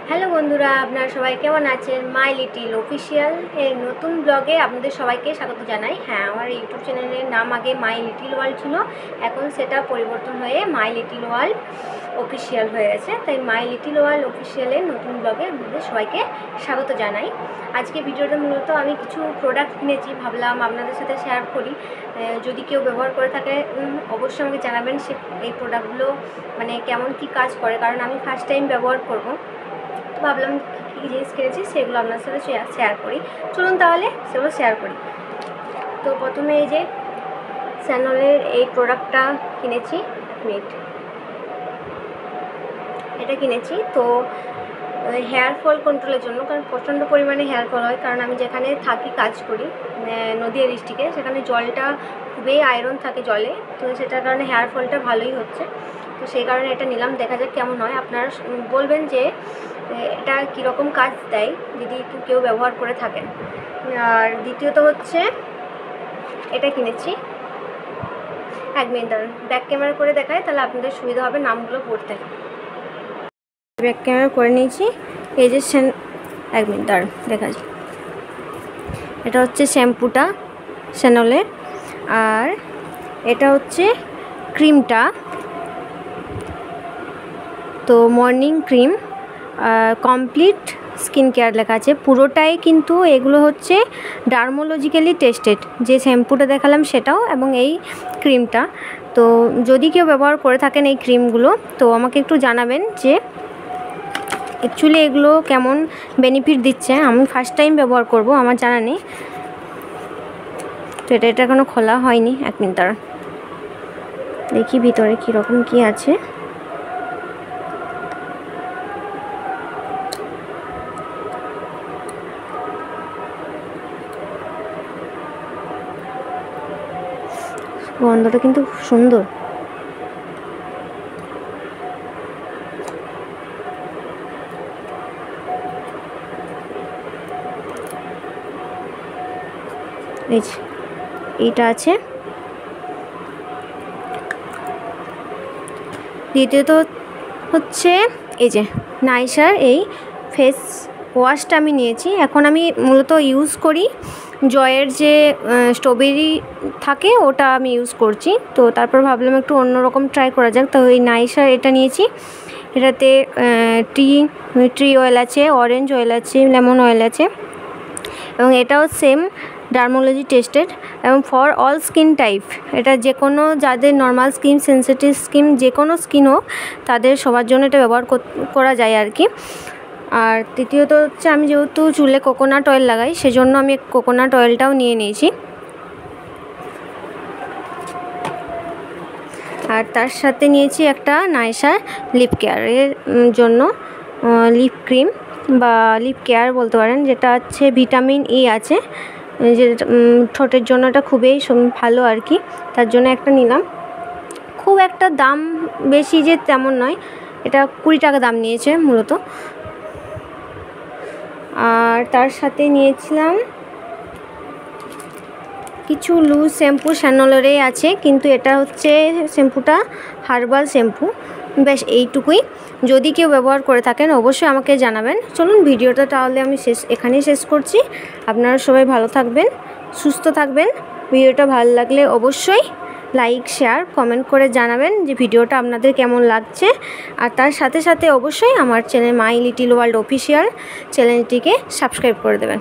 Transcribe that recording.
Hello বন্ধুরা, আপনারা সবাই কেমন আছেন? মাই লিটিল অফিসিয়াল এর নতুন ব্লগে আপনাদের সবাইকে স্বাগত জানাই। হ্যাঁ, আমার ইউটিউব চ্যানেলের নাম আগে মাই লিটিল ওয়ার্ল্ড ছিল, এখন সেটা পরিবর্তন হয়ে মাই লিটিল ওয়ার্ল্ড অফিসিয়াল হয়ে গেছে। তাই মাই লিটিল ওয়ার্ল্ড অফিসিয়ালের নতুন ব্লগে আপনাদের সবাইকে স্বাগত জানাই। আজকে ভিডিওটা মূলত আমি কিছু প্রোডাক্ট কিনেছি, ভাবলাম আপনাদের সাথে শেয়ার করি। যদি কেউ ব্যবহার করে থাকে অবশ্যই আমাকে জানাবেন সে এই প্রোডাক্টগুলো মানে কেমন কি কাজ করে, কারণ আমি ফার্স্ট টাইম ব্যবহার করব। ভাবলাম কী কী জিনিস কিনেছি সেগুলো আপনার সাথে শেয়ার করি। চলুন তাহলে সেগুলো শেয়ার করি। তো প্রথমে এই যে স্যানলের এই প্রোডাক্টটা কিনেছি, এটা কিনেছি তো হেয়ার ফল কন্ট্রোলের জন্য, কারণ প্রচণ্ড পরিমাণে হেয়ার ফল হয়। কারণ আমি যেখানে থাকি কাজ করি নদিয়া ডিস্ট্রিক্টে, সেখানে জলটা খুবই আয়রন থাকে জলে, তো সেটার কারণে হেয়ার ফলটা ভালোই হচ্ছে। তো সেই কারণে এটা নিলাম, দেখা যাক কেমন হয়। আপনারা বলবেন যে এটা কীরকম কাজ দেয় যদি কেউ ব্যবহার করে থাকেন। আর দ্বিতীয়ত হচ্ছে এটা কিনেছি, এক মিনিট দাঁড়ান, ব্যাক ক্যামেরা করে দেখায় তাহলে আপনাদের সুবিধা হবে নামগুলো পড়তে। ব্যাক ক্যামেরা করে নিয়েছি। এই যে এক মিনিট দাঁড়ান দেখা যায়, এটা হচ্ছে শ্যাম্পুটা স্যানলের, আর এটা হচ্ছে ক্রিমটা, তো morning cream complete skin care লেখা আছে পুরোটাই, কিন্তু এগুলো হচ্ছে ডার্মোলজিক্যালি টেস্টেড। যে শ্যাম্পুটা দেখালাম সেটাও এবং এই ক্রিমটা। তো যদি কেউ ব্যবহার করে থাকেন এই ক্রিমগুলো তো আমাকে একটু জানাবেন যে অ্যাকচুয়ালি এগুলো কেমন বেনিফিট দিচ্ছে। আমি ফার্স্ট টাইম ব্যবহার করব, আমার জানা নেই। তো এটা এখনও খোলা হয়নি, এক মিনিট দাঁড়ান দেখি ভিতরে কীরকম কী আছে। গন্ধটা কিন্তু খুব সুন্দর। এই যে এইটা আছে। দ্বিতীয়ত হচ্ছে এই যে নাইসার এই ফেস ওয়াশটা আমি নিয়েছি। এখন আমি মূলত ইউজ করি জয়ের যে স্ট্রবেরি থাকে ওটা আমি ইউজ করছি। তো তারপর ভাবলাম একটু অন্যরকম ট্রাই করা যাক, তো ওই নাইসার এটা নিয়েছি। এটাতে ট্রি অয়েল আছে, অরেঞ্জ অয়েল আছে, লেমন অয়েল আছে, এবং এটাও সেম ডার্মোলজি টেস্টেড এবং ফর অল স্কিন টাইপ। এটা যে কোনো যাদের নর্মাল স্কিন, সেন্সিটিভ স্কিন, যে কোনো স্কিন হোক তাদের সবার জন্য এটা ব্যবহার করা যায় আর কি। আর তৃতীয়ত হচ্ছে আমি যেহেতু চুলে কোকোনাট অয়েল লাগাই সেজন্য আমি কোকোনাট অয়েলটাও নিয়ে নিয়েছি। আর তার সাথে নিয়েছি একটা নাইসার লিপ কেয়ারের জন্য লিপ ক্রিম বা লিপ কেয়ার বলতে পারেন, যেটা হচ্ছে ভিটামিন ই আছে, যে ঠোঁটের জন্য এটা খুবই ভালো আর কি। তার জন্য একটা নিলাম। খুব একটা দাম বেশি যে তেমন নয়, এটা 20 টাকা দাম নিয়েছে মূলত। আর তার সাথে নিয়েছিলাম কিছু লুজ শ্যাম্পু, স্যানলেরই আছে, কিন্তু এটা হচ্ছে শ্যাম্পুটা হার্বাল শ্যাম্পু। বেশ এইটুকুই। যদি কেউ ব্যবহার করে থাকেন অবশ্যই আমাকে জানাবেন। চলুন ভিডিওটা তাহলে আমি এখানেই শেষ করছি। আপনারা সবাই ভালো থাকবেন, সুস্থ থাকবেন। ভিডিওটা ভালো লাগলে অবশ্যই লাইক, শেয়ার, কমেন্ট করে জানাবেন যে ভিডিওটা আপনাদের কেমন লাগছে। আর তার সাথে সাথে অবশ্যই আমার channel my little world official চ্যানেলটিকে সাবস্ক্রাইব করে দেবেন।